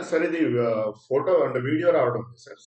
సరే ఇది photo and video రావడం లేదు sir.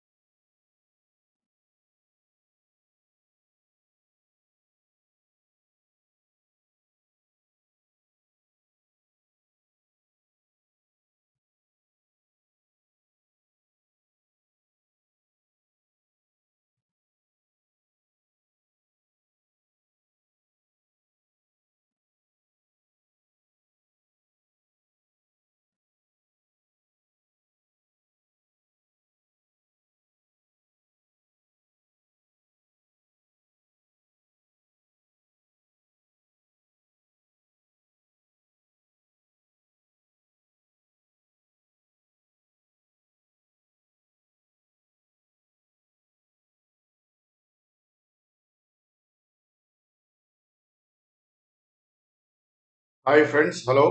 Hi friends, hello.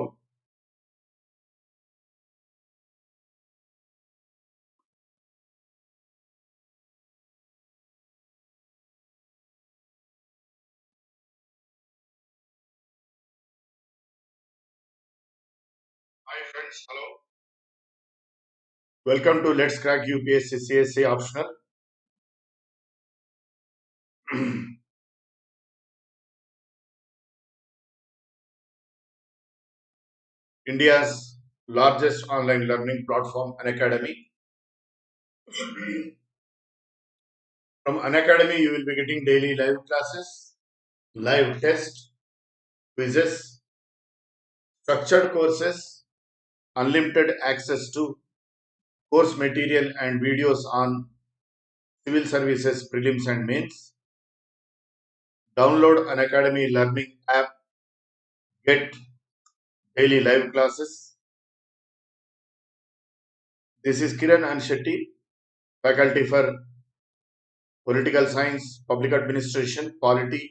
Hi friends, hello. Welcome to let's crack UPSC CSE optional. India's largest online learning platform, Unacademy. From Unacademy, you will be getting daily live classes, live tests, quizzes, structured courses, unlimited access to course material and videos on civil services prelims and mains. Download Unacademy learning app, get daily live classes. This is Kiran Anishetti, faculty for political science, public administration, polity,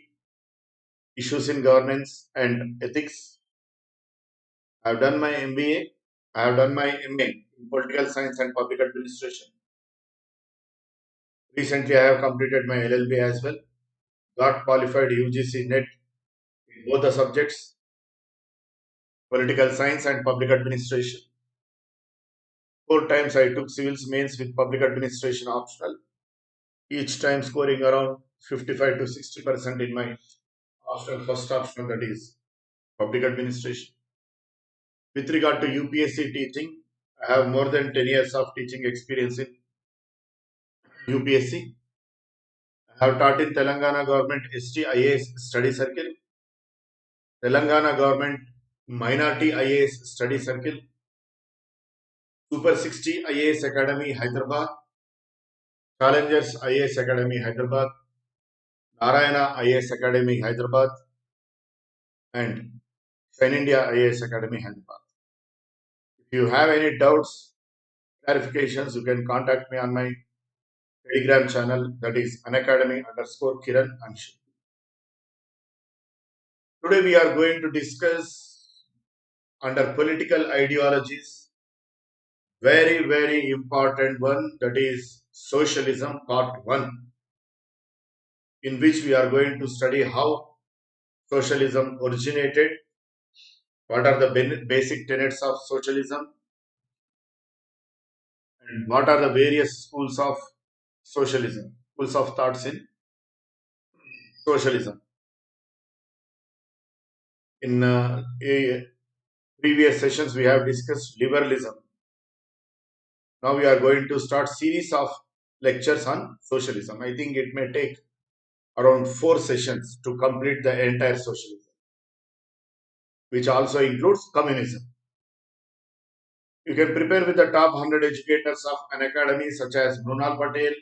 issues in governance and ethics. I have done my MBA. I have done my MA in political science and public administration. Recently, I have completed my LLB as well. Got qualified UGC NET in both the subjects, political science and public administration. 4 times I took civils mains with public administration optional, each time scoring around 55 to 60% in my optional first optional, that is public administration. With regard to UPSC teaching, I have more than 10 years of teaching experience in UPSC. I have taught in Telangana Government ST IAS Study Circle, Telangana Government Minority IAS Study Circle, Super 60 IAS Academy Hyderabad, Challengers IAS Academy Hyderabad, Narayana IAS Academy Hyderabad, and Shine India IAS Academy Hyderabad. If you have any doubts, clarifications, you can contact me on my Telegram channel, that is Unacademy_Kiran Anishetti. Today we are going to discuss under political ideologies, very important one, that is Socialism Part 1, in which we are going to study how socialism originated, what are the basic tenets of socialism, and what are the various schools of socialism, schools of thoughts in socialism. In previous sessions, we have discussed liberalism. Now we are going to start series of lectures on socialism. I think it may take around 4 sessions to complete the entire socialism, which also includes communism. You can prepare with the top 100 educators of an academy such as Mrunal Patel,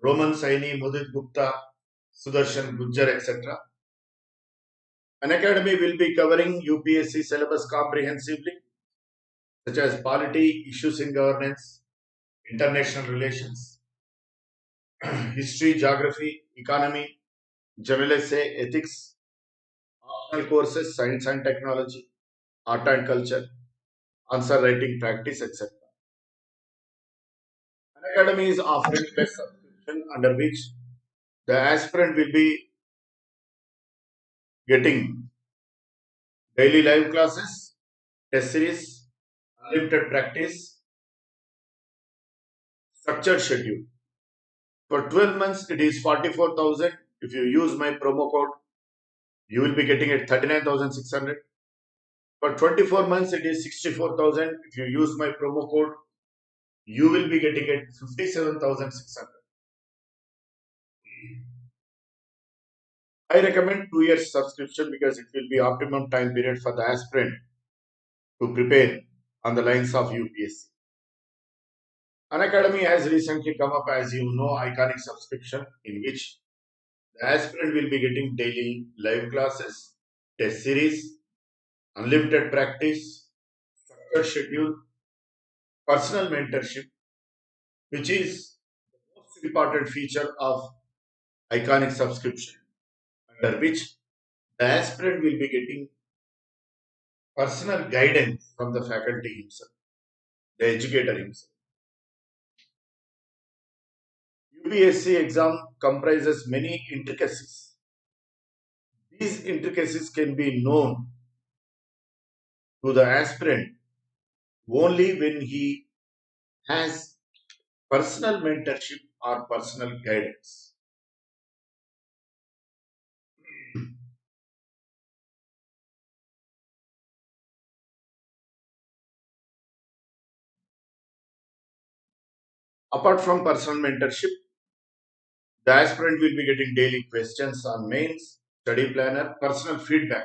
Roman Saini, Mudit Gupta, Sudarshan Gujjar, etc. An academy will be covering UPSC syllabus comprehensively, such as polity, issues in governance, international relations, history, geography, economy, general essay, ethics, optional courses, science and technology, art and culture, answer writing practice, etc. An academy is offering best subscription under which the aspirant will be getting daily live classes, test series, unlimited practice, Structured schedule. For 12 months, it is 44,000. If you use my promo code, you will be getting it 39,600. For 24 months, it is 64,000. If you use my promo code, you will be getting it 57,600. I recommend 2 years subscription because it will be optimum time period for the aspirant to prepare on the lines of UPSC. Unacademy has recently come up, as you know, iconic subscription in which the aspirant will be getting daily live classes, test series, unlimited practice, structured schedule, personal mentorship, which is the most important feature of iconic subscription, under which the aspirant will be getting personal guidance from the faculty himself, the educator himself. UPSC exam comprises many intricacies. These intricacies can be known to the aspirant only when he has personal mentorship or personal guidance. Apart from personal mentorship, the aspirant will be getting daily questions on mains, study planner, personal feedback.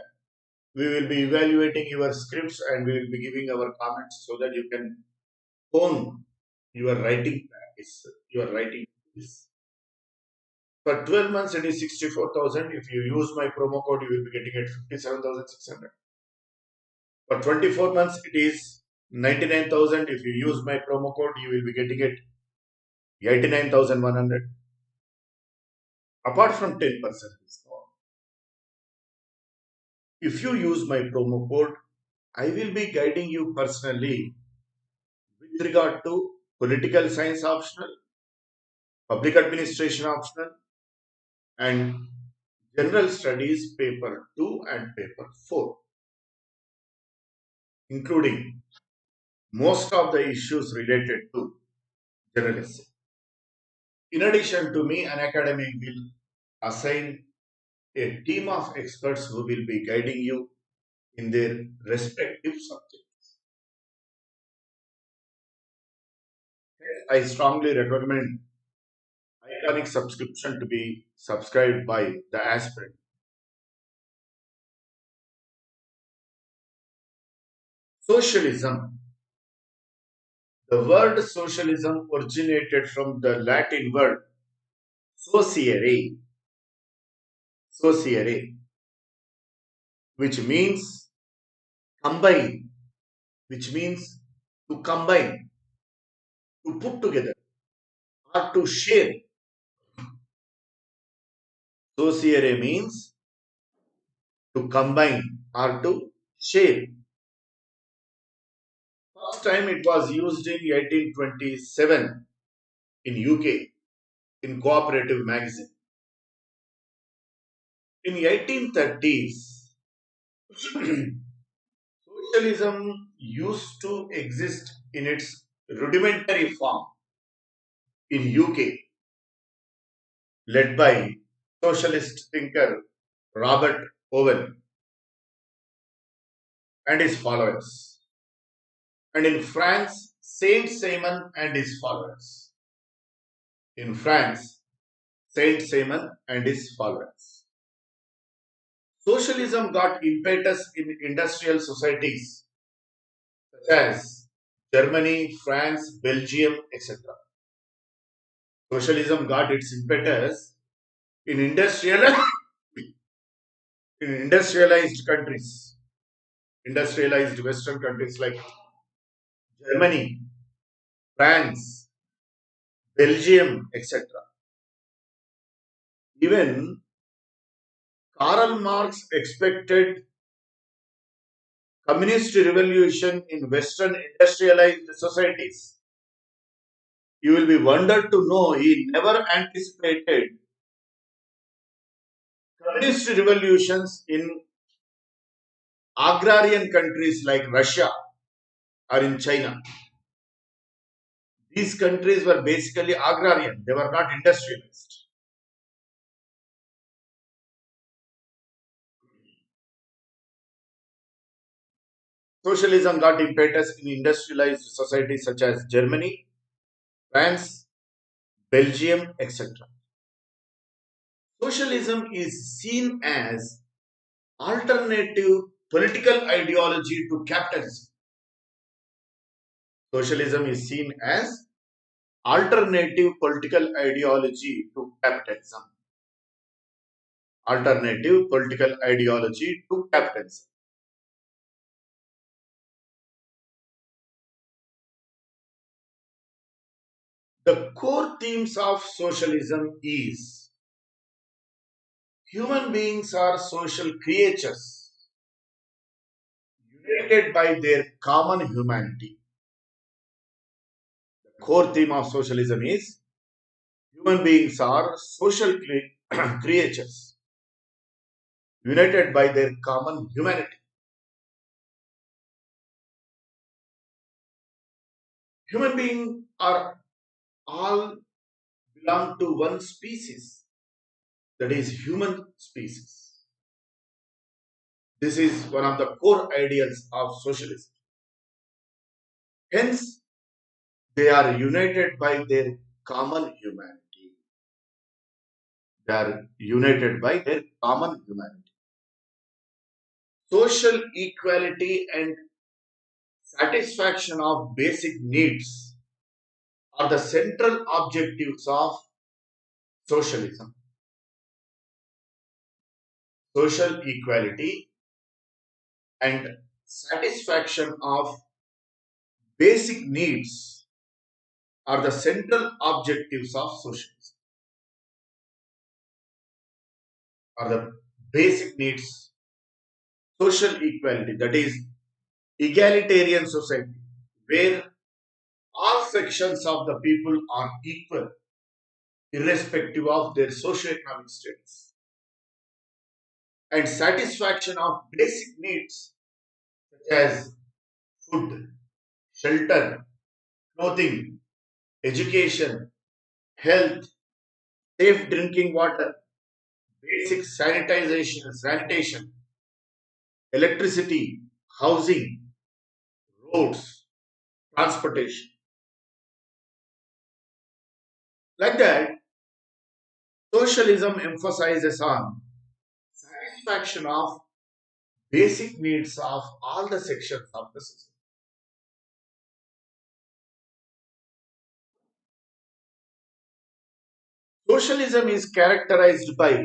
We will be evaluating your scripts and we will be giving our comments so that you can hone your writing practice, your writing skills. For 12 months, it is 64,000. If you use my promo code, you will be getting it 57,600. For 24 months, it is 99,000. If you use my promo code, you will be getting it 89,100. Apart from 10% discount, if you use my promo code, I will be guiding you personally with regard to political science optional, public administration optional, and general studies paper 2 and paper 4, including most of the issues related to journalism. In addition to me, an academy will assign a team of experts who will be guiding you in their respective subjects. I strongly recommend iconic subscription to be subscribed by the aspirant. Socialism. The word socialism originated from the Latin word sociere, sociere, which means combine, which means to combine, to put together, or to share. Sociere means to combine or to share. First time it was used in 1827 in UK in Cooperative magazine. In 1830s, socialism used to exist in its rudimentary form in UK, led by socialist thinker Robert Owen and his followers, and in France, Saint Simon and his followers. In France, Saint Simon and his followers. Socialism got impetus in industrial societies such as Germany, France, Belgium, etc. Socialism got its impetus in in industrialized countries, industrialized Western countries like Germany, France, Belgium, etc. Even Karl Marx expected communist revolution in Western industrialized societies. You will be wondered to know he never anticipated communist revolutions in agrarian countries like Russia or in China. These countries were basically agrarian, they were not industrialized. Socialism got impetus in industrialized societies such as Germany, France, Belgium, etc. Socialism is seen as alternative political ideology to capitalism. Socialism is seen as alternative political ideology to capitalism. Alternative political ideology to capitalism. The core themes of socialism is human beings are social creatures united by their common humanity. The core theme of socialism is human beings are social creatures united by their common humanity. Human beings are all belong to one species, that is human species. This is one of the core ideals of socialism. Hence, they are united by their common humanity. They are united by their common humanity. Social equality and satisfaction of basic needs are the central objectives of socialism. Social equality and satisfaction of basic needs are the central objectives of socialism. Are the basic needs, social equality, that is egalitarian society, where all sections of the people are equal irrespective of their socio-economic status, and satisfaction of basic needs such as food, shelter, clothing, education, health, safe drinking water, basic sanitation, electricity, housing, roads, transportation. Like that, socialism emphasizes on satisfaction of basic needs of all the sections of the society. Socialism is characterized by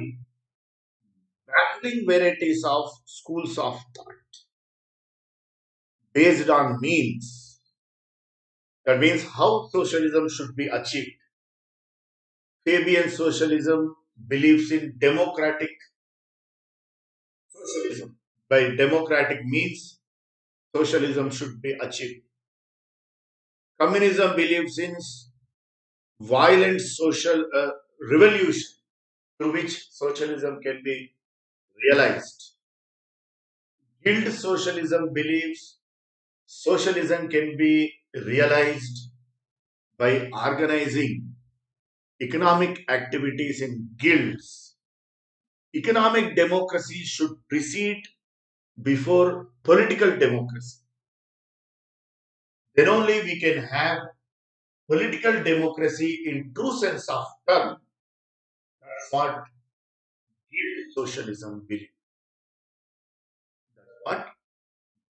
battling varieties of schools of thought based on means. That means how socialism should be achieved. Fabian socialism believes in democratic socialism. By democratic means, socialism should be achieved. Communism believes in violent social revolution through which socialism can be realized. Guild socialism believes socialism can be realized by organizing economic activities in guilds. Economic democracy should precede before political democracy. Then only we can have political democracy in true sense of term. That's what guild socialism believes. That's what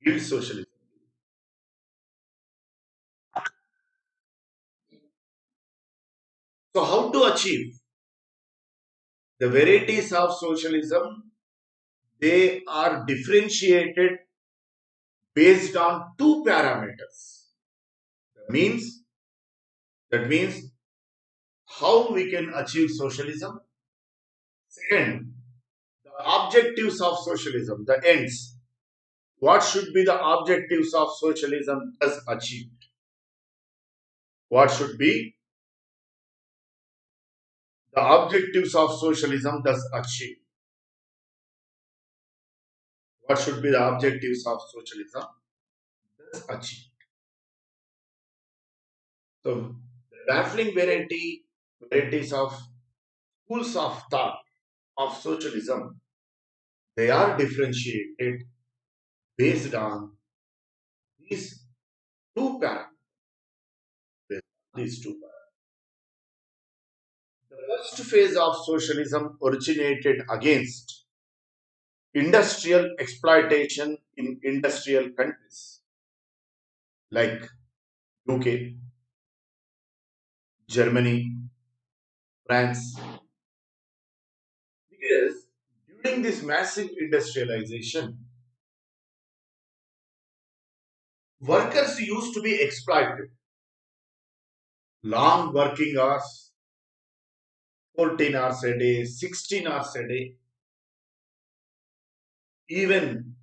guild socialism. So how to achieve the varieties of socialism? They are differentiated based on two parameters. That means that means how we can achieve socialism. Second, the objectives of socialism, the ends. What should be the objectives of socialism thus achieved? What should be the objectives of socialism thus achieved? What should be the objectives of socialism thus achieved? So Baffling varieties of schools of thought of socialism, they are differentiated based on these two parameters. These two parameters. The first phase of socialism originated against industrial exploitation in industrial countries like UK, Germany, France. Because during this massive industrialization, workers used to be exploited. Long working hours, 14 hours a day, 16 hours a day. Even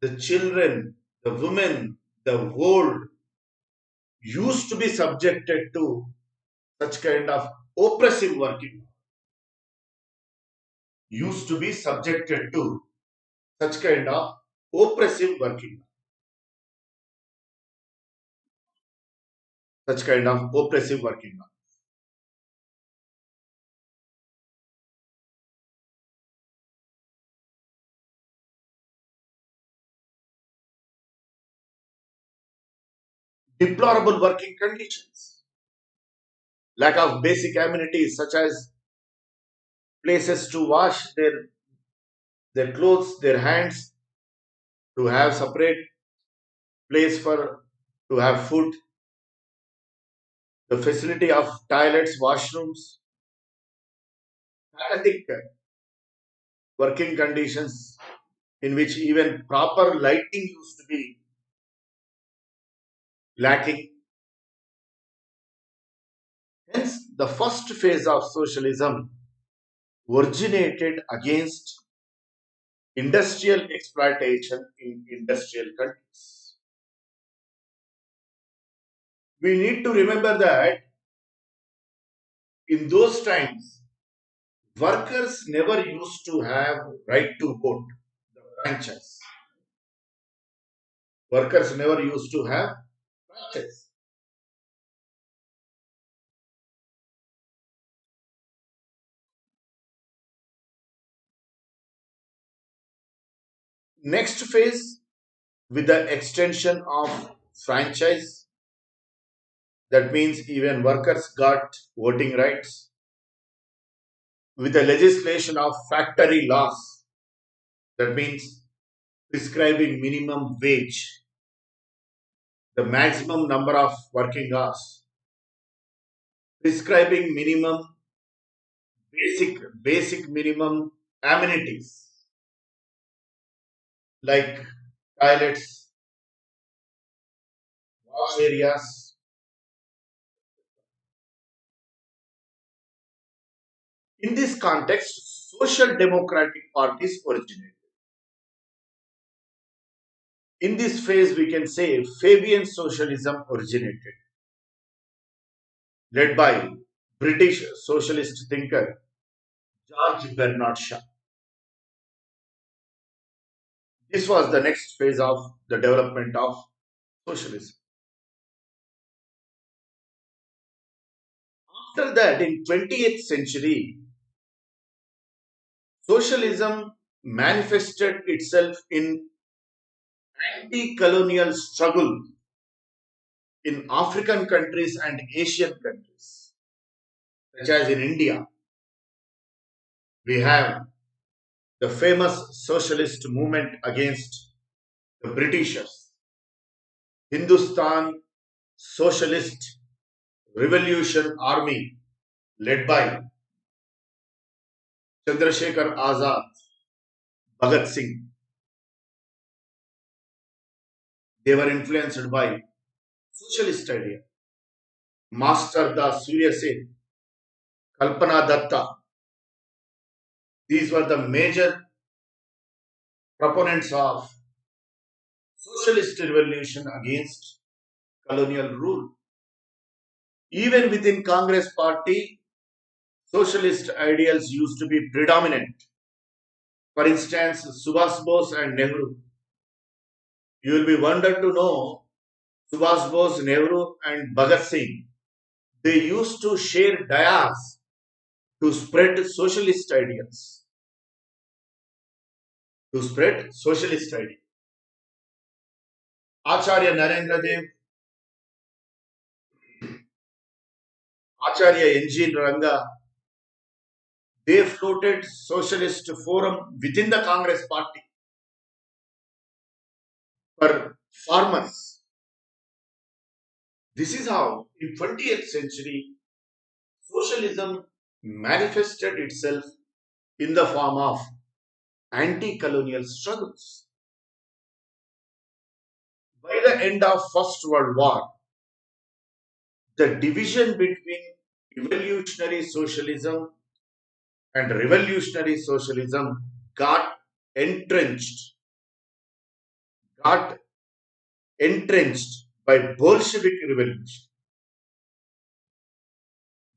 the children, the women, the old used to be subjected to such kind of oppressive working. Used to be subjected to such kind of oppressive working. Such kind of oppressive working. Deplorable working conditions. Lack of basic amenities such as places to wash their clothes, their hands, to have separate place for to have food, the facility of toilets, washrooms, pathetic working conditions in which even proper lighting used to be lacking. Hence, the first phase of socialism originated against industrial exploitation in industrial countries. We need to remember that in those times, workers never used to have right to vote, the franchise. Workers never used to have franchise. Next phase, with the extension of franchise, that means even workers got voting rights. With the legislation of factory laws, that means prescribing minimum wage, the maximum number of working hours, prescribing minimum basic minimum amenities like toilets, wash areas. In this context, social democratic parties originated. In this phase, we can say Fabian socialism originated, led by British socialist thinker George Bernard Shaw. This was the next phase of the development of socialism. After that, in 20th century, socialism manifested itself in anti-colonial struggle in African countries and Asian countries, such as in India. We have the famous socialist movement against the Britishers, Hindustan Socialist Revolution Army, led by Chandrasekhar Azad, Bhagat Singh. They were influenced by socialist idea. Master Da Surya Sen, Kalpana Datta. These were the major proponents of socialist revolution against colonial rule. Even within Congress party, socialist ideals used to be predominant. For instance, Subhas Bose and Nehru. You will be wondered to know Subhas Bose, Nehru, and Bhagat Singh. They used to share dayas to spread socialist ideas. To spread socialist ideas. Acharya Narendra Dev, Acharya N.G. Ranga, they floated socialist forum within the Congress party for farmers. This is how, in 20th century, socialism manifested itself in the form of anti-colonial struggles. By the end of First World War, the division between evolutionary socialism and revolutionary socialism got entrenched, got entrenched by Bolshevik revolution.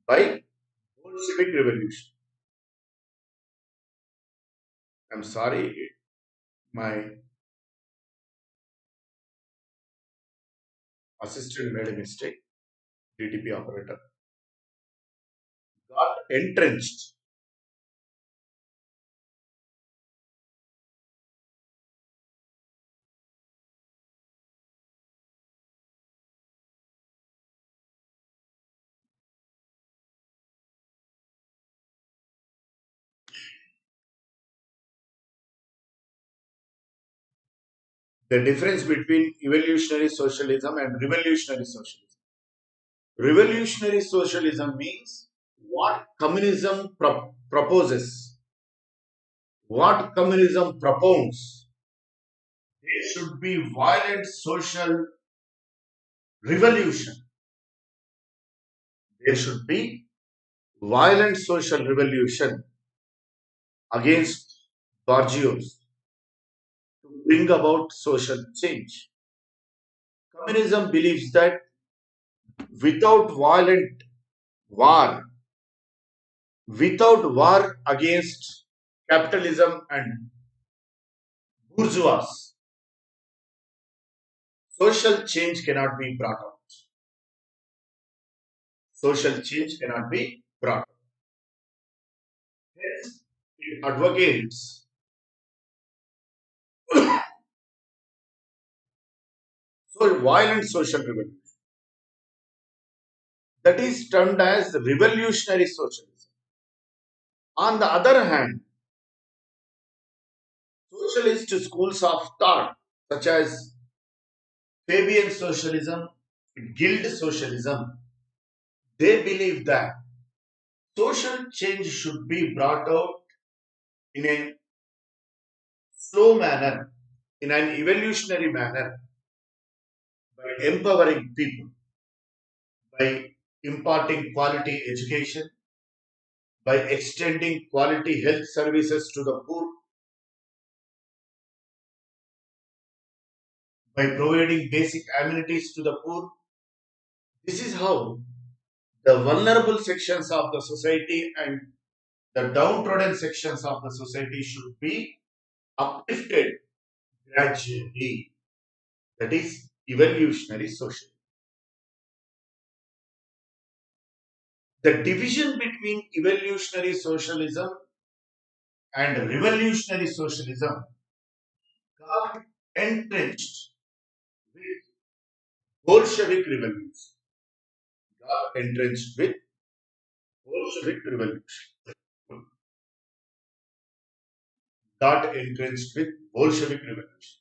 By Bolshevik revolution. I'm sorry, my assistant made a mistake. DTP operator got entrenched. The difference between evolutionary socialism and revolutionary socialism. Revolutionary socialism means what communism proposes, what communism propounds. There should be violent social revolution. There should be violent social revolution against bourgeois to bring about social change. Communism believes that without violent war, without war against capitalism and bourgeois, social change cannot be brought out. Social change cannot be brought out. Hence, it advocates so violent social revolution. That is termed as revolutionary socialism. On the other hand, socialist schools of thought, such as Fabian socialism, guild socialism, they believe that social change should be brought out in a slow manner, in an evolutionary manner, by empowering people, by imparting quality education, by extending quality health services to the poor, by providing basic amenities to the poor. This is how the vulnerable sections of the society and the downtrodden sections of the society should be uplifted gradually. That is evolutionary socialism. The division between evolutionary socialism and revolutionary socialism got entrenched with Bolshevik revolution. Got entrenched with Bolshevik revolution. Got entrenched with Bolshevik revolution.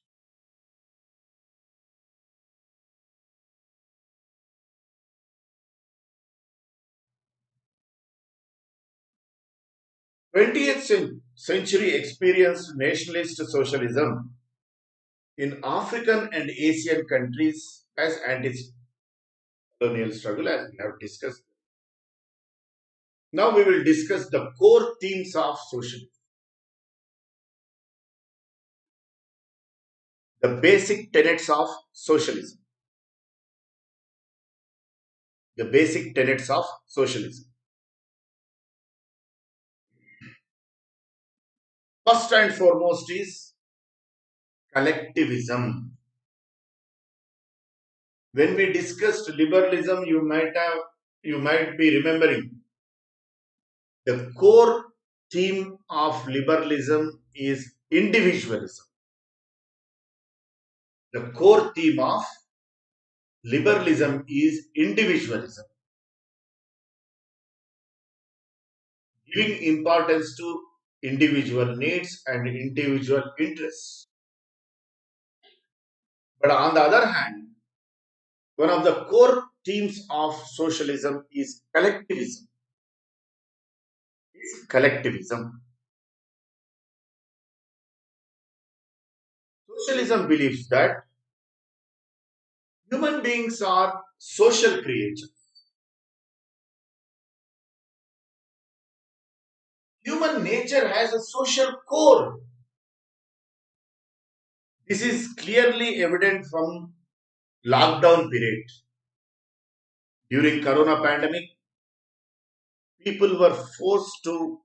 20th century experienced nationalist socialism in African and Asian countries as anti-colonial struggle, as we have discussed. Now we will discuss the core themes of socialism. The basic tenets of socialism. The basic tenets of socialism. First and foremost is collectivism. When we discussed liberalism, you might have you might be remembering the core theme of liberalism is individualism. The core theme of liberalism is individualism, giving importance to individual needs and individual interests. But on the other hand, one of the core themes of socialism is collectivism. Collectivism. Socialism believes that human beings are social creatures. Human nature has a social core. This is clearly evident from lockdown period. During corona pandemic, people were forced to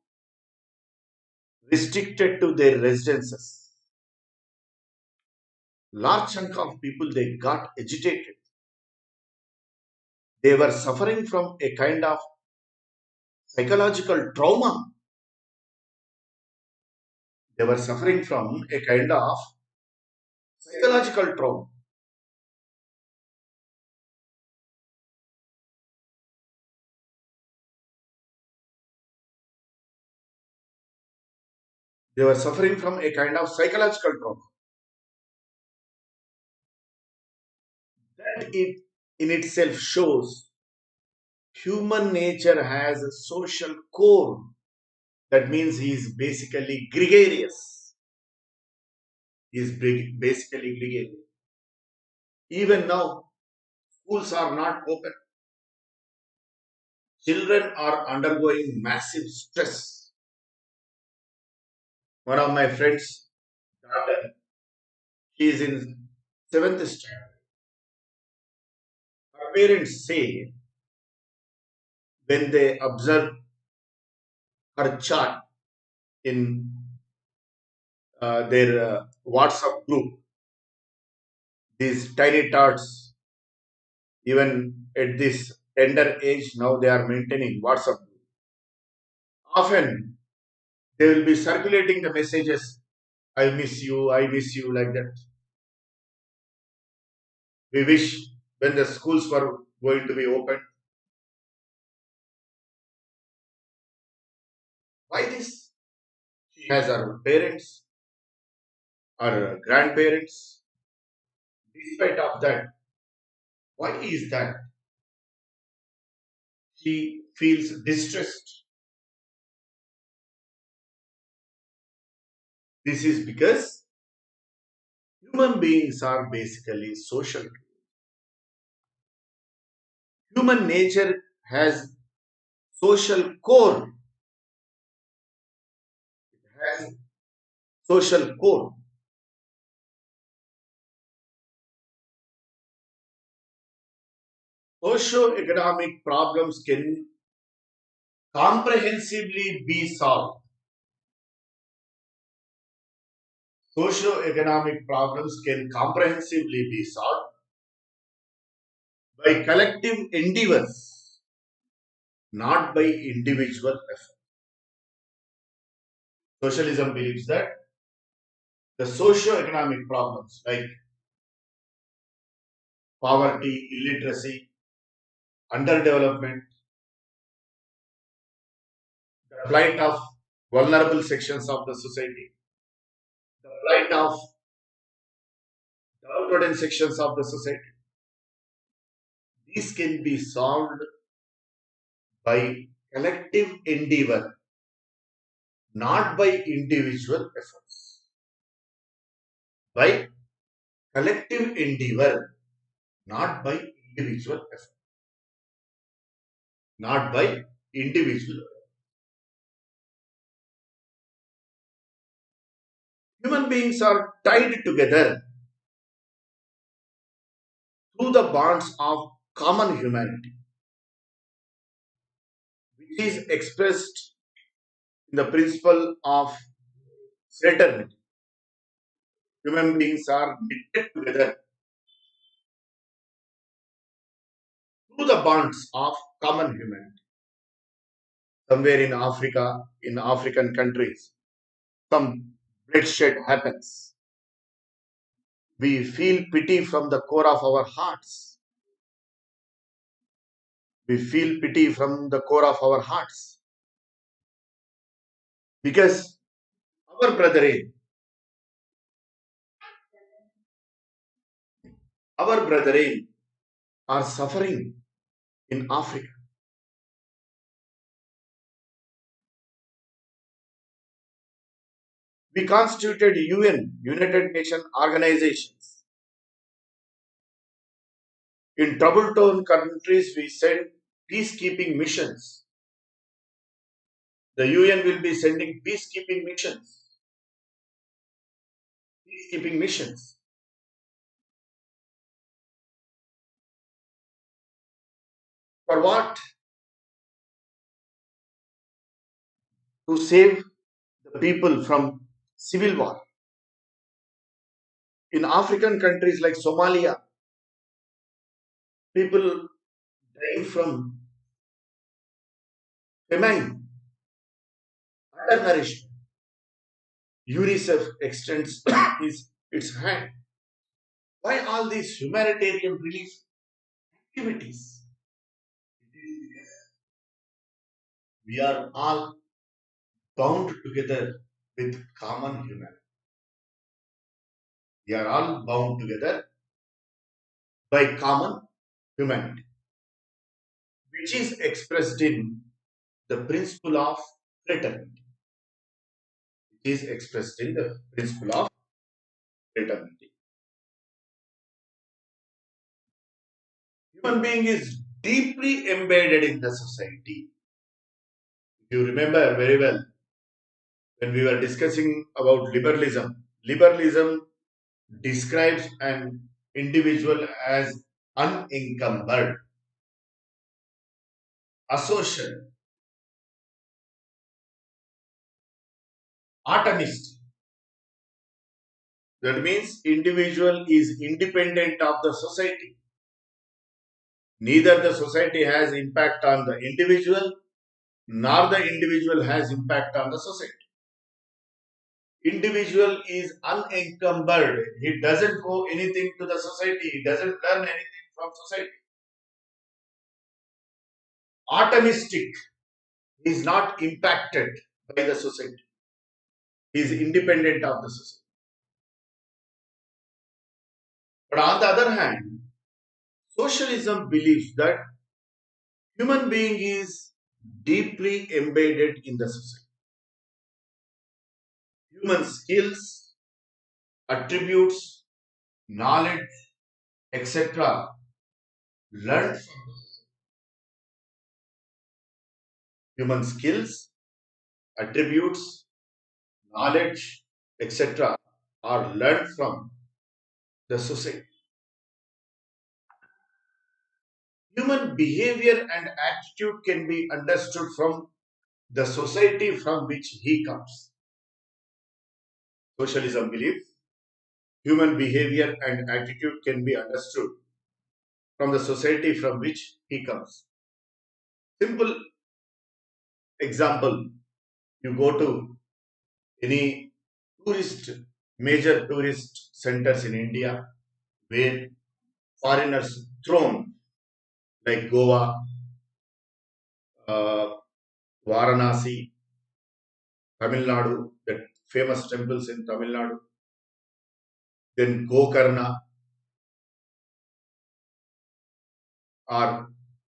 restricted to their residences. Large chunk of people they got agitated. They were suffering from a kind of psychological trauma. They were suffering from a kind of psychological trauma. They were suffering from a kind of psychological trauma. That it in itself shows human nature has a social core. That means he is basically gregarious. He is basically gregarious. Even now, schools are not open. Children are undergoing massive stress. One of my friends' daughter, she is in seventh standard. Her parents say when they observe her chat in their WhatsApp group, these tiny tots, even at this tender age, now they are maintaining WhatsApp group. Often they will be circulating the messages, I miss you, like that. We wish when the schools were going to be open. Why this? She has her parents, her grandparents. Despite of that, why is that? She feels distressed. This is because human beings are basically social. Human nature has social core. It has social core. Socio-economic problems can comprehensively be solved. Socio-economic problems can comprehensively be solved by collective endeavors, not by individual effort. Socialism believes that the socio-economic problems like poverty, illiteracy, underdevelopment, the plight of vulnerable sections of the society, the plight of downtrodden sections of the society, these can be solved by collective endeavor, not by individual efforts. By collective endeavor, not by individual effort. Not by individual. Human beings are tied together through the bonds of common humanity, which is expressed in the principle of fraternity. Human beings are knitted together through the bonds of common humanity. Somewhere in Africa, in African countries, some bloodshed happens. We feel pity from the core of our hearts. We feel pity from the core of our hearts because our brethren, our brethren are suffering in Africa. We constituted UN, United Nations organizations. In troubled countries, we send peacekeeping missions. The UN will be sending peacekeeping missions. Peacekeeping missions. For what? To save the people from civil war. In African countries like Somalia, people dying from famine, undernourished. UNICEF extends its hand. Why all these humanitarian relief activities? We are all bound together with common humanity. We are all bound together by common humanity, which is expressed in the principle of fraternity. It is expressed in the principle of fraternity. Human being is deeply embedded in the society. If you remember very well, when we were discussing about liberalism, liberalism describes an individual as unencumbered, asocial, atomist. That means individual is independent of the society. Neither the society has impact on the individual, nor the individual has impact on the society. Individual is unencumbered. He doesn't owe anything to the society. He doesn't learn anything from society. Atomistic. He is not impacted by the society. He is independent of the society. But on the other hand, socialism believes that human being is deeply embedded in the society. Human skills, attributes, knowledge, etc. learned from human skills, attributes, knowledge, etc. are learned from the society. Human behavior and attitude can be understood from the society from which he comes. Socialism believes human behavior and attitude can be understood from the society from which he comes. Simple example, you go to any tourist, major tourist centers in India where foreigners thrown like Goa, uh, Varanasi, Tamil Nadu, the famous temples in Tamil Nadu, then Gokarna are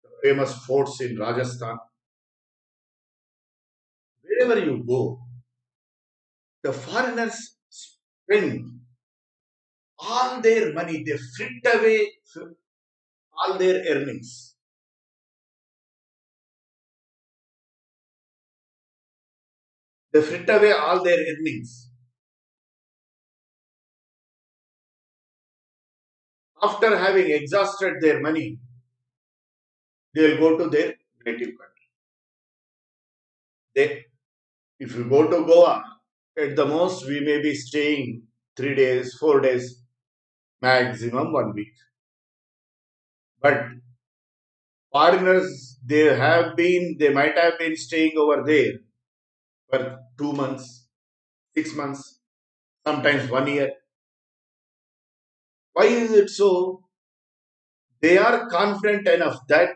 the famous forts in Rajasthan. Wherever you go, the foreigners spend all their money, they frit away all their earnings. They frit away all their earnings. After having exhausted their money, they will go to their native country. They, if you go to Goa, at the most we may be staying 3 days, 4 days, maximum 1 week. But Foreigners, they might have been staying over there for 2 months, 6 months, sometimes 1 year. Why is it so? They are confident enough that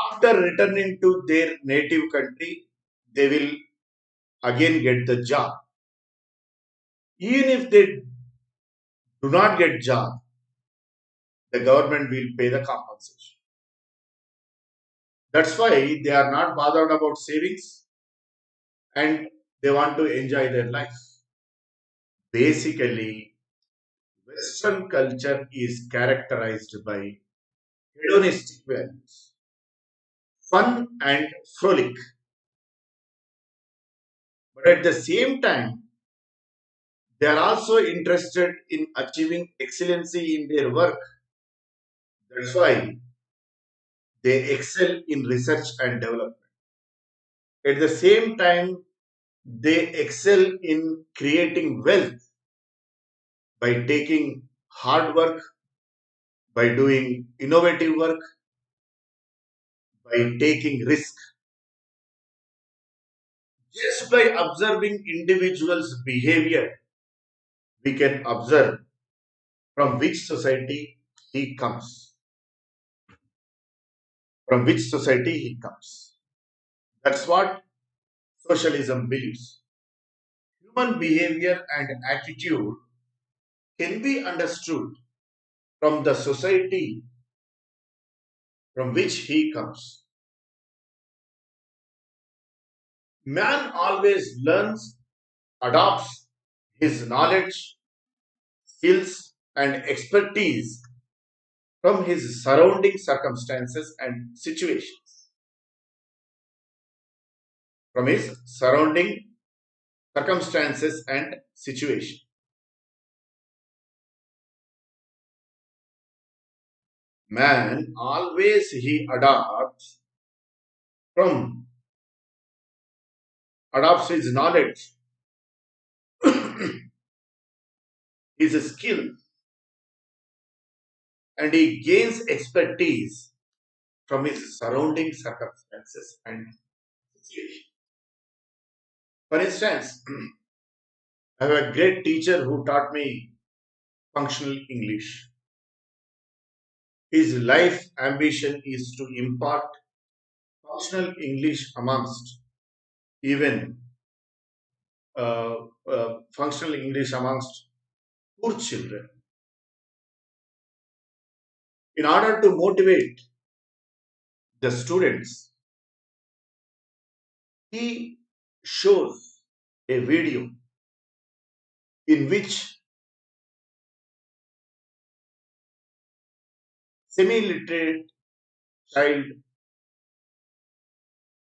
after returning to their native country, they will again get the job. Even if they do not get job, the government will pay the compensation. That's why they are not bothered about savings and they want to enjoy their life. Basically, Western culture is characterized by hedonistic values, fun and frolic. But at the same time, they are also interested in achieving excellency in their work. That's why they excel in research and development. At the same time, they excel in creating wealth by taking hard work, by doing innovative work, by taking risk. Just by observing individuals' behavior, we can observe from which society he comes. From which society he comes. That's what socialism believes. Human behavior and attitude can be understood from the society from which he comes. Man always learns, adopts his knowledge, skills, and expertise from his surrounding circumstances and situations. From his surrounding circumstances and situation. Man always he from adopts his knowledge, his skill, and he gains expertise from his surrounding circumstances and situation. For instance, I have a great teacher who taught me functional English. His life ambition is to impart functional English amongst even functional English amongst poor children. In order to motivate the students, he shows a video in which semi-literate child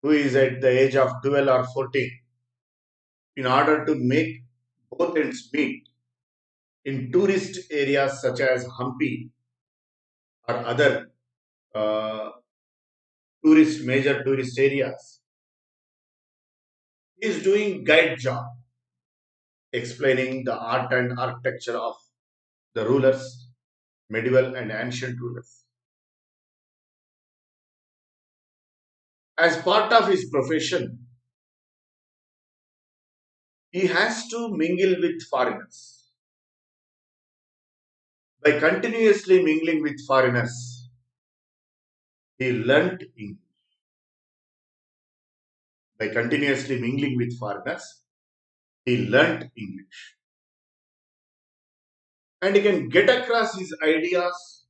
who is at the age of 12 or 14, in order to make both ends meet in tourist areas such as Hampi or other uh, major tourist areas, he is doing guide job explaining the art and architecture of the rulers, medieval and ancient rulers. As part of his profession, he has to mingle with foreigners. By continuously mingling with foreigners, he learnt English. By continuously mingling with foreigners, he learnt English. And he can get across his ideas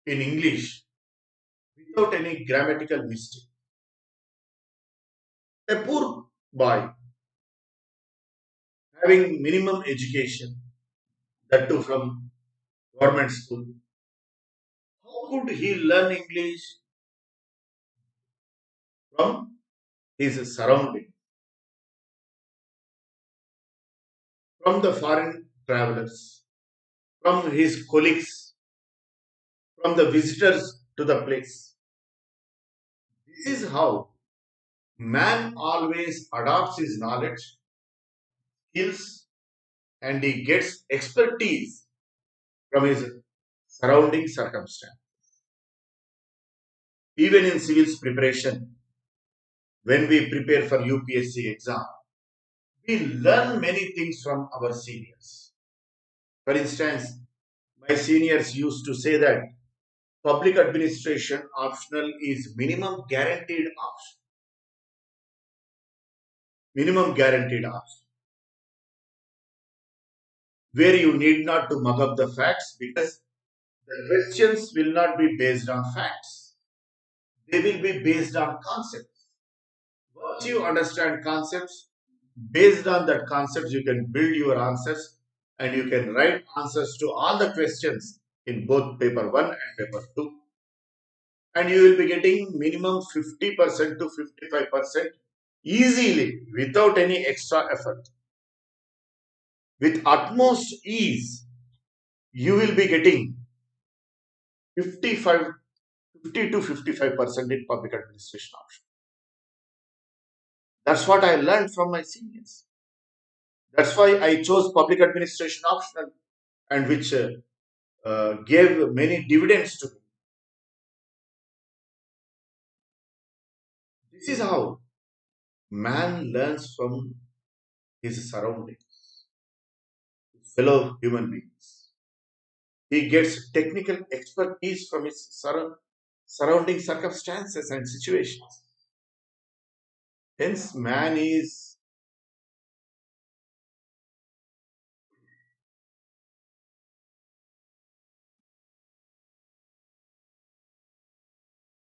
in English without any grammatical mistake. A poor boy having minimum education, that too from government school, how could he learn English from his surrounding, from the foreign travelers, from his colleagues, from the visitors to the place? This is how man always adopts his knowledge, skills, and he gets expertise from his surrounding circumstance. Even in civils preparation, when we prepare for UPSC exam, we learn many things from our seniors. For instance, my seniors used to say that public administration optional is minimum guaranteed option, where you need not to mug up the facts because the questions will not be based on facts. They will be based on concepts. Once you understand concepts, based on that concepts, you can build your answers and you can write answers to all the questions in both paper 1 and paper 2. And you will be getting minimum 50% to 55% easily without any extra effort. With utmost ease, you will be getting 55, 50 to 55% in public administration option. That's what I learned from my seniors. That's why I chose public administration optional and which gave many dividends to me. This is how man learns from his surroundings, fellow human beings. He gets technical expertise from his surrounding circumstances and situations. Hence, man is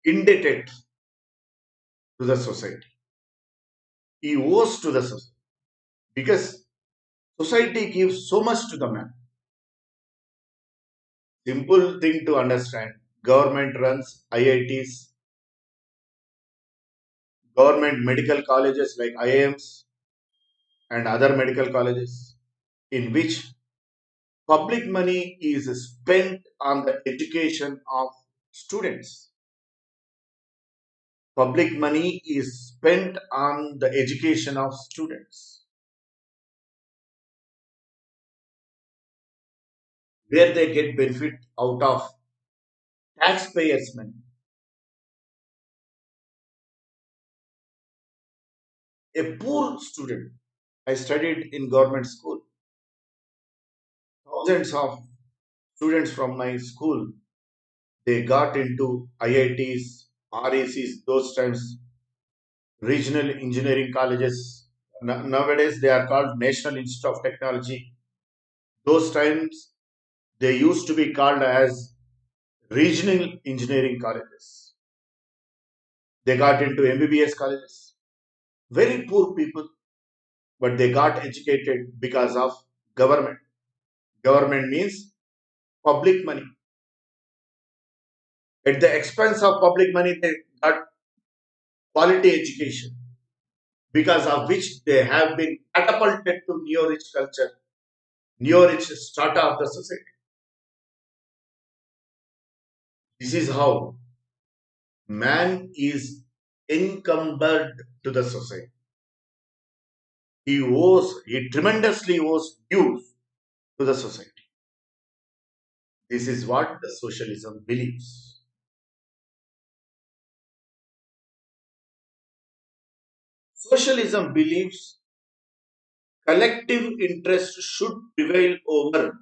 indebted to the society. He owes to the society because society gives so much to the man. Simple thing to understand. Government runs IITs, government medical colleges like IIMs and other medical colleges in which public money is spent on the education of students. Public money is spent on the education of students, where they get benefit out of taxpayers' money. A poor student, I studied in government school. Thousands of students from my school, they got into IITs, RACs, those times regional engineering colleges. Nowadays, they are called National Institute of Technology. Those times, they used to be called as regional engineering colleges. They got into MBBS colleges. Very poor people, but they got educated because of government. Government means public money. At the expense of public money, they got quality education, because of which they have been catapulted to neo-rich culture, neo-rich strata of the society. This is how man is encumbered to the society. He tremendously owes dues to the society. This is what the socialism believes. Socialism believes collective interest should prevail over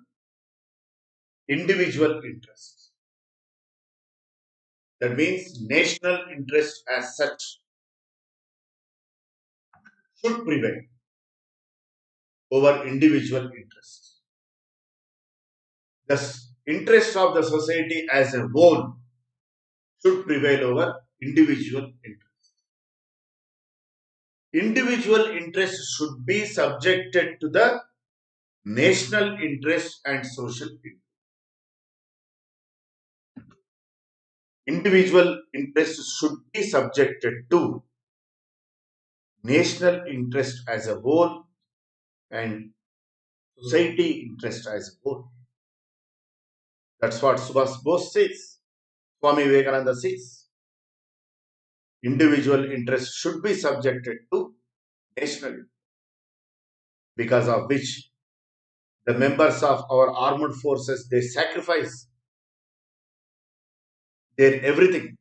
individual interests. That means national interest as such should prevail over individual interests. The interest of the society as a whole should prevail over individual interests. Individual interests should be subjected to the national interest and social interest. Individual interests should be subjected to national interest as a whole and society interest as a whole. That's what Subhas Bose says. Swami Vivekananda says. Individual interests should be subjected to national, because of which the members of our armed forces, they sacrifice their everything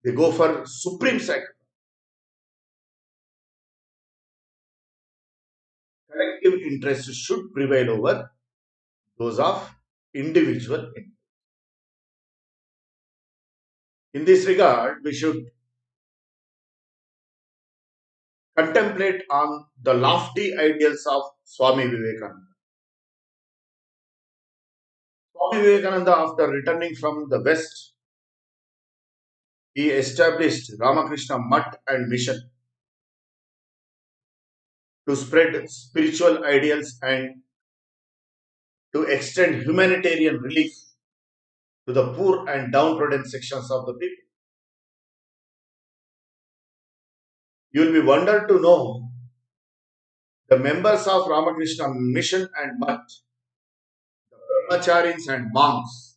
They go for supreme sacrifice. Collective interest should prevail over those of individual interest. In this regard, we should contemplate on the lofty ideals of Swami Vivekananda. Swami Vivekananda, after returning from the West, he established Ramakrishna Mutt and Mission to spread spiritual ideals and to extend humanitarian relief to the poor and downtrodden sections of the people. You will be wondered to know the members of Ramakrishna Mission and Mutt, the brahmacharis and monks,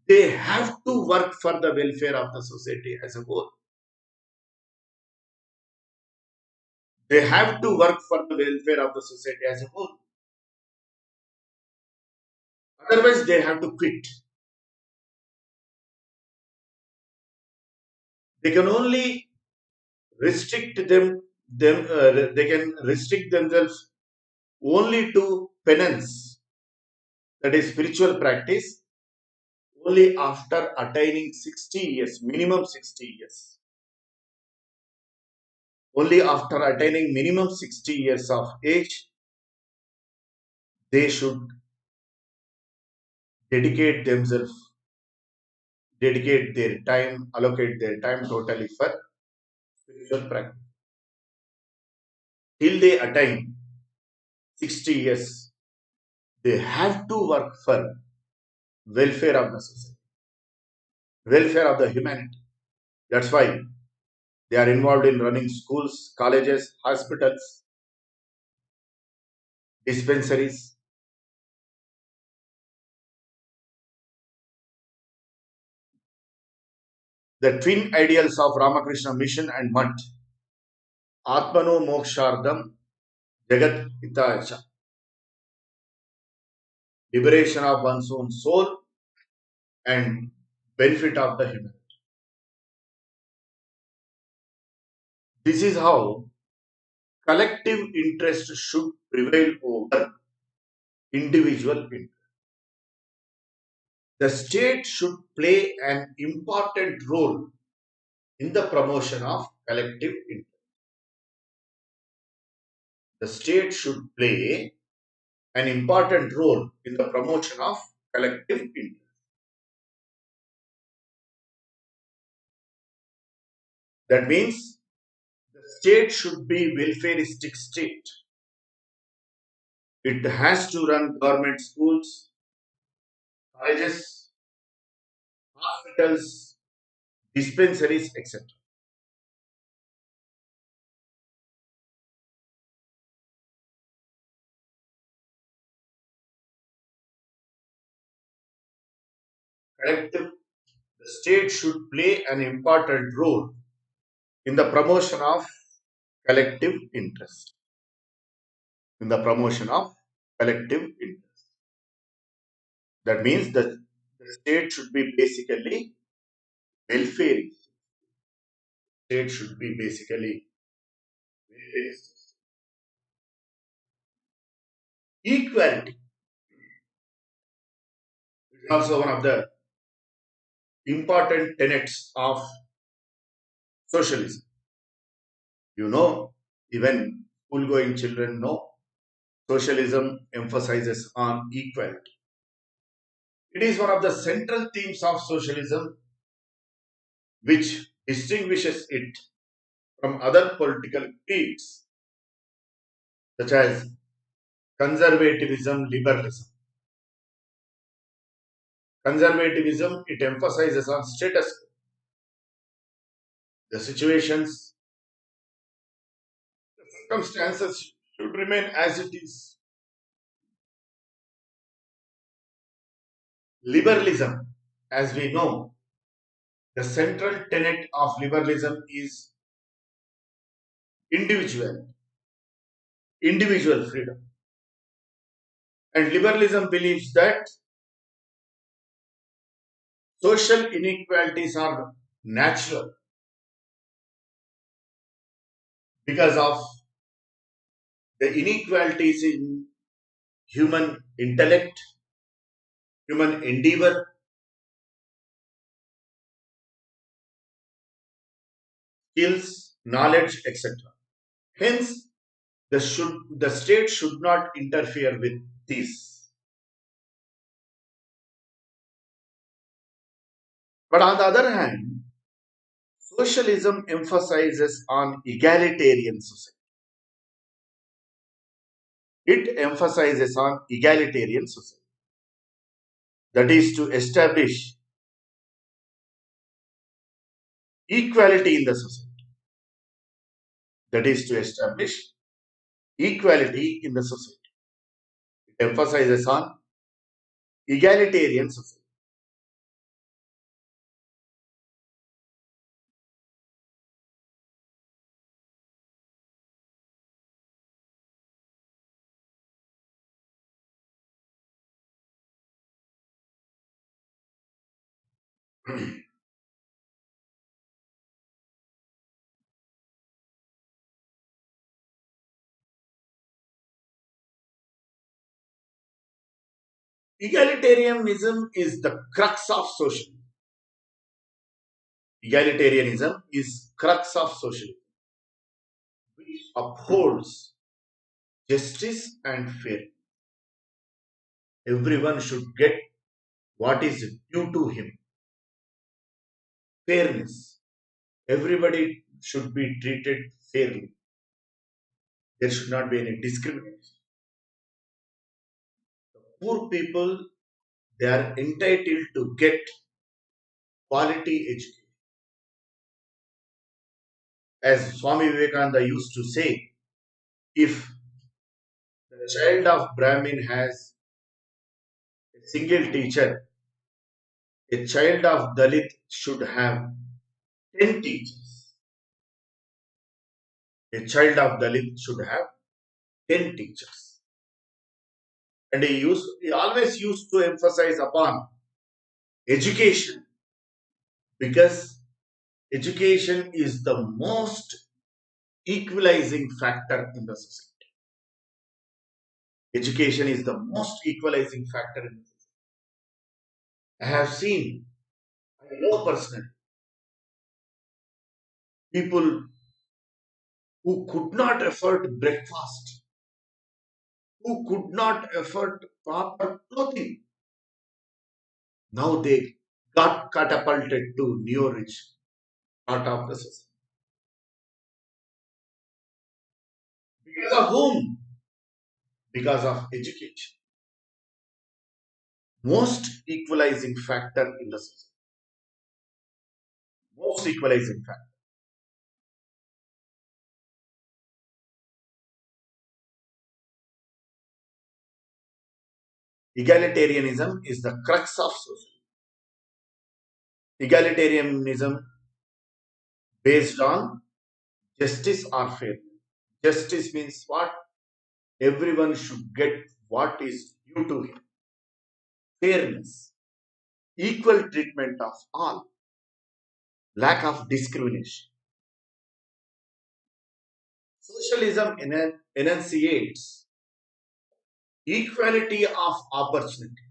they have to work for the welfare of the society as a whole. They have to work for the welfare of the society as a whole. Otherwise, they have to quit. They can only they can restrict themselves only to penance, that is spiritual practice, only after attaining 60 years, minimum 60 years. Only after attaining minimum 60 years of age, they should dedicate themselves, dedicate their time, allocate their time totally for spiritual practice. Till they attain 60 years, they have to work for welfare of the society, welfare of the humanity. That's why they are involved in running schools, colleges, hospitals, dispensaries. The twin ideals of Ramakrishna Mission and Mutt, Atmano Mokshardam Jagat Hitacha, liberation of one's own soul and benefit of the humanity. This is how collective interest should prevail over individual interest. The state should play an important role in the promotion of collective interest. The state should play an important role in the promotion of collective interest. That means the state should be welfareistic state. It has to run government schools, colleges, hospitals, dispensaries, etc. Collective, the state should play an important role in the promotion of collective interest. In the promotion of collective interest. That means that the state should be basically welfare. State should be basically welfare. Equality is also one of the important tenets of socialism. You know, even school going children know socialism emphasizes on equality. It is one of the central themes of socialism which distinguishes it from other political creeds such as conservatism, liberalism. Conservatism, it emphasizes on status quo. The situations, the circumstances should remain as it is. Liberalism, as we know, the central tenet of liberalism is individual freedom. And liberalism believes that social inequalities are natural because of the inequalities in human intellect, human endeavor, skills, knowledge, etc. Hence, the state should not interfere with these. But on the other hand, socialism emphasizes on egalitarian society. It emphasizes on egalitarian society. That is to establish equality in the society. That is to establish equality in the society. It emphasizes on egalitarian society. Egalitarianism is the crux of socialism. Egalitarianism is crux of socialism, which upholds justice and fairness. Everyone should get what is due to him. Fairness. Everybody should be treated fairly. There should not be any discrimination. Poor people, they are entitled to get quality education. As Swami Vivekananda used to say, if the child of Brahmin has a single teacher, a child of Dalit should have 10 teachers. A child of Dalit should have 10 teachers. And he always used to emphasize upon education because education is the most equalizing factor in the society. Education is the most equalizing factor in the society. I have seen, I know personally, people who could not afford breakfast, who could not afford proper clothing. Now they got catapulted to neo rich part of the society. Because of whom? Because of education. Most equalizing factor in the society. Most equalizing factor. Egalitarianism is the crux of society. Egalitarianism based on justice or fairness. Justice means what? Everyone should get what is due to him. Fairness, equal treatment of all, lack of discrimination. Socialism enunciates equality of opportunity.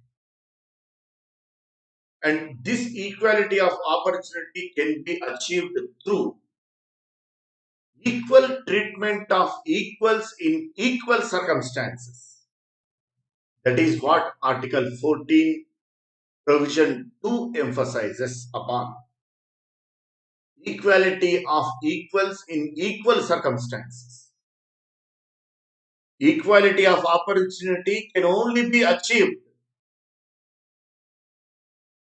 And this equality of opportunity can be achieved through equal treatment of equals in equal circumstances. That is what Article 14, Provision 2 emphasizes upon. Equality of equals in equal circumstances. Equality of opportunity can only be achieved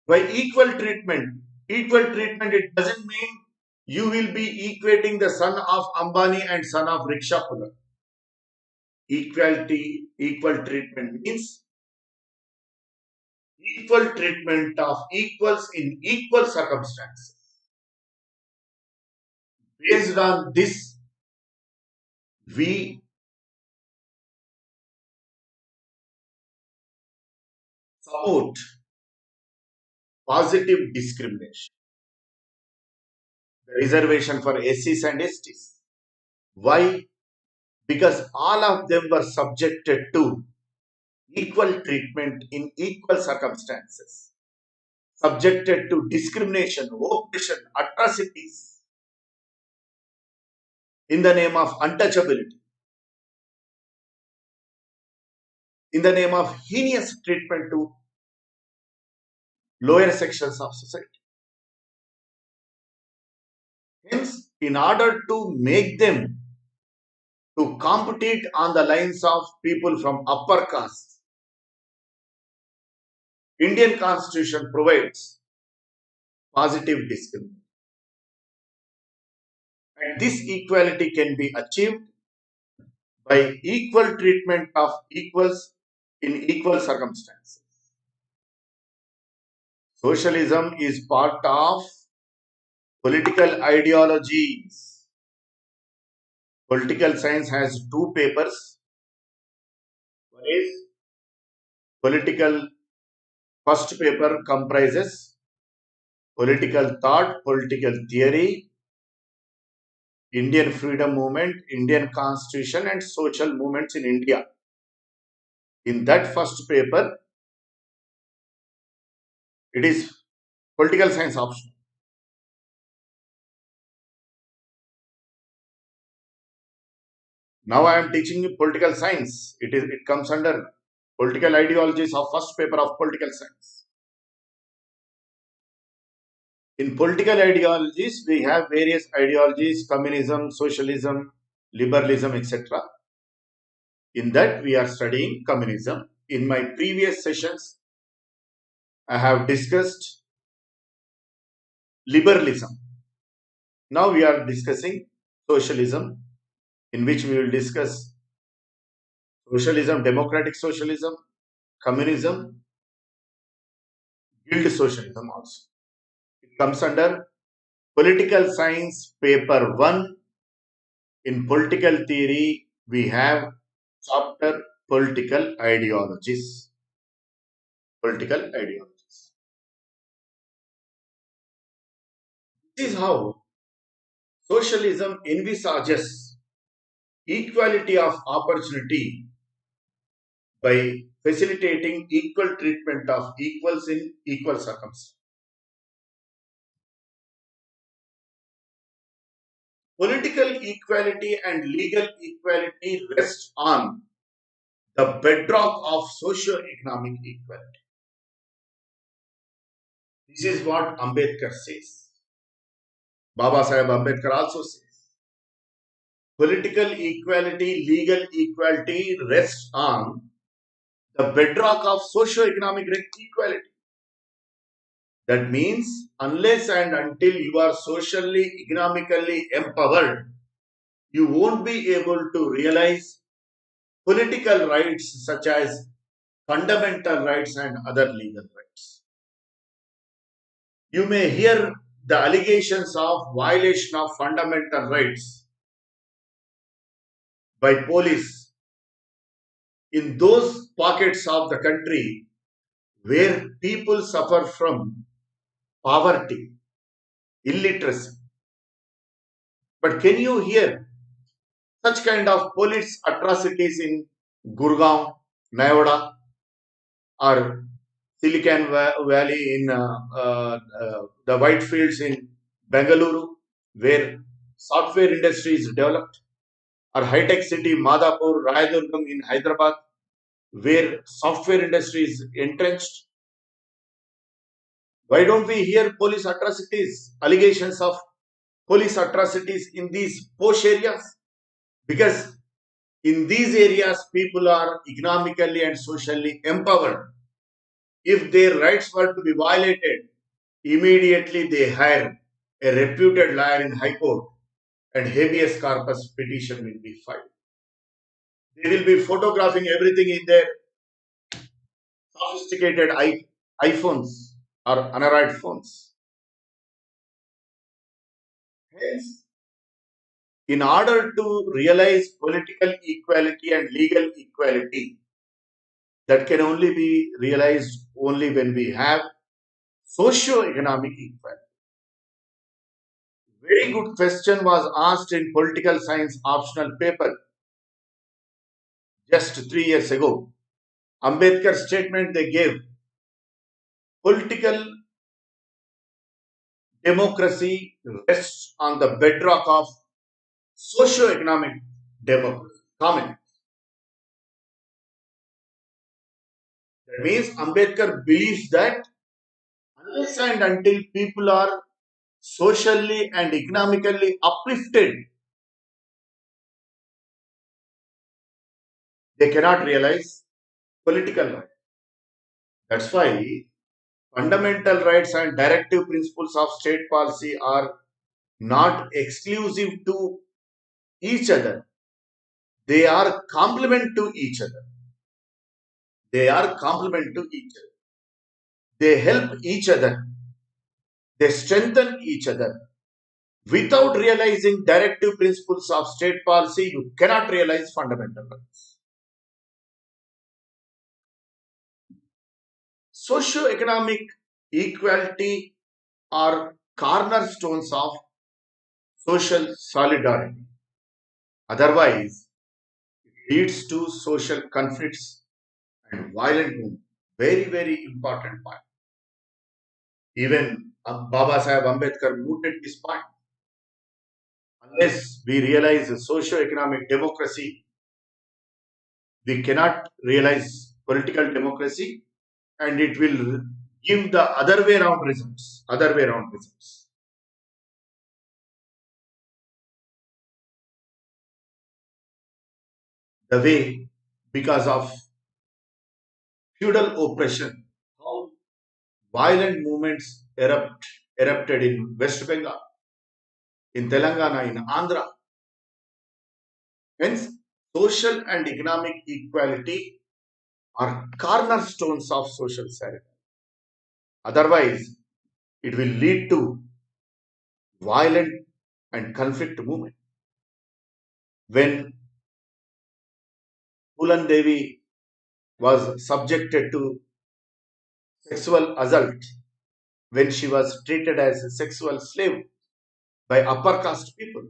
by equal treatment. Equal treatment, it doesn't mean you will be equating the son of Ambani and son of Riksha puller. Equality, equal treatment means equal treatment of equals in equal circumstances. Based on this, we support positive discrimination. the reservation for SCs and STs. Why? Because all of them were subjected to equal treatment in equal circumstances, subjected to discrimination, oppression, atrocities in the name of untouchability, in the name of heinous treatment to lower sections of society. Hence, in order to make them to compete on the lines of people from upper caste, Indian Constitution provides positive discrimination. And this equality can be achieved by equal treatment of equals in equal circumstances. Socialism is part of political ideologies. Political science has two papers. One is political, first paper comprises political thought, political theory, Indian freedom movement, Indian constitution and social movements in India. In that first paper, it is political science option. Now I am teaching you political science. It comes under political ideologies of first paper of political science. In political ideologies, we have various ideologies: communism, socialism, liberalism, etc. In that, we are studying communism. In my previous sessions, I have discussed liberalism. Now we are discussing socialism, in which we will discuss socialism, democratic socialism, communism, guild socialism also. It comes under political science paper 1. In political theory, we have chapter political ideologies. Political ideologies. This is how socialism envisages equality of opportunity by facilitating equal treatment of equals in equal circumstances. Political equality and legal equality rest on the bedrock of socio-economic equality. This is what Ambedkar says. Baba Saheb Ambedkar also says. Political equality, legal equality rests on the bedrock of socio-economic equality. That means unless and until you are socially, economically empowered, you won't be able to realize political rights such as fundamental rights and other legal rights. You may hear the allegations of violation of fundamental rights by police in those pockets of the country where people suffer from poverty, illiteracy. But can you hear such kind of police atrocities in Gurgaon, Noida, or Silicon Valley in the white fields in Bengaluru, where software industry is developed, or high-tech city Madhapur, Rayadurgam in Hyderabad, where software industry is entrenched? Why don't we hear police atrocities, allegations of police atrocities in these posh areas? Because in these areas, people are economically and socially empowered. If their rights were to be violated, immediately they hire a reputed lawyer in High Court and habeas corpus petition will be filed. They will be photographing everything in their sophisticated iPhones or Android phones. Hence, in order to realize political equality and legal equality, that can only be realized only when we have socio-economic equality. Very good question was asked in political science optional paper just 3 years ago. Ambedkar's statement they gave: political democracy rests on the bedrock of socio-economic democracy. Comment. That means Ambedkar believes that unless and until people are socially and economically uplifted, they cannot realize political rights. That's why fundamental rights and directive principles of state policy are not exclusive to each other. They are complement to each other. They are complement to each other. They help each other. They strengthen each other. Without realizing directive principles of state policy, you cannot realize fundamental rights. Socio-economic equality are cornerstones of social solidarity. Otherwise, it leads to social conflicts and violent movement. Very, very important point. Even Baba Sahib Ambedkar noted this point. Unless we realize a socio-economic democracy, we cannot realize political democracy, and it will give the other way around results. Other way around results. The way, because of feudal oppression, how violent movements erupted in West Bengal, in Telangana, in Andhra. Hence, social and economic equality are cornerstones of social solidarity. Otherwise, it will lead to violent and conflict movement. When Pulan Devi was subjected to sexual assault, when she was treated as a sexual slave by upper caste people,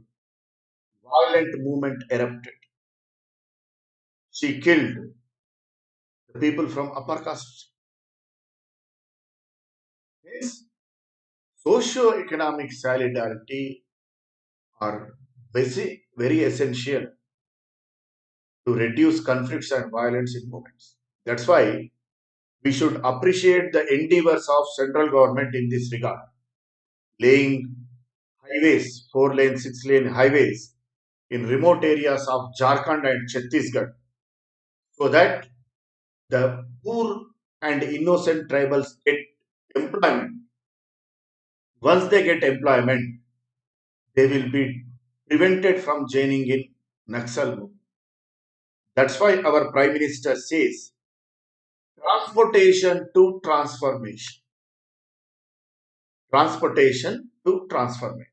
violent movement erupted. She killed the people from upper caste. Hence, socio-economic solidarity are very essential to reduce conflicts and violence in movements. That's why we should appreciate the endeavors of central government in this regard, laying highways, 4-lane, 6-lane highways in remote areas of Jharkhand and Chhattisgarh, so that the poor and innocent tribals get employment. Once they get employment, they will be prevented from joining in Naxal movement. That's why our Prime Minister says transportation to transformation. Transportation to transformation.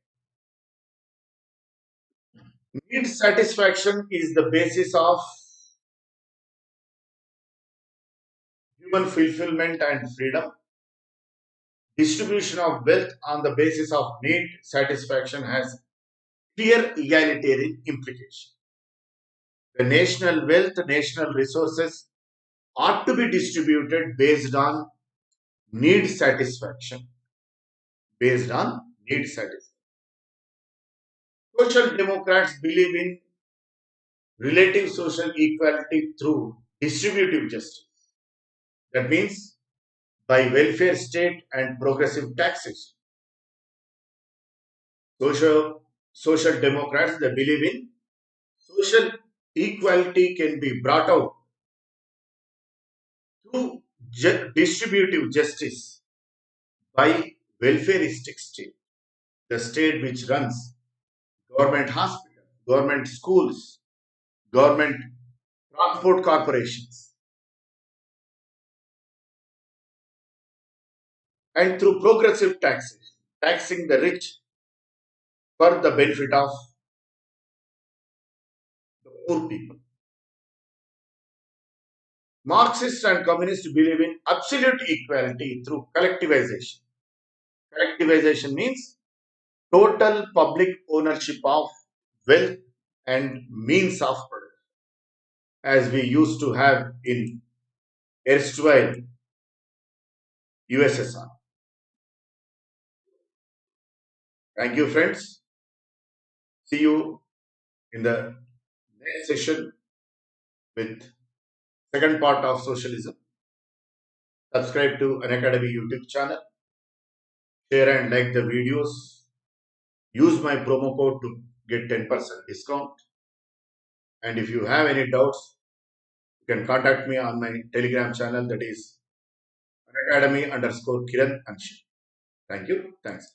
Need satisfaction is the basis of human fulfillment and freedom. Distribution of wealth on the basis of need satisfaction has clear egalitarian implication. The national wealth, national resources ought to be distributed based on need satisfaction. Based on need satisfaction. Social democrats believe in relative social equality through distributive justice. That means by welfare state and progressive taxes. Social democrats they believe in social equality can be brought out through distributive justice by welfareistic state, the state which runs government hospitals, government schools, government transport corporations, and through progressive taxes, taxing the rich for the benefit of the poor people. Marxists and communists believe in absolute equality through collectivization. Collectivization means total public ownership of wealth and means of production, as we used to have in erstwhile USSR. Thank you, friends. See you in the next session with second part of socialism. Subscribe to Unacademy YouTube channel. Share and like the videos. Use my promo code to get 10% discount. And if you have any doubts, you can contact me on my Telegram channel, that is Unacademy _ Kiran Anishetti. Thank you. Thanks.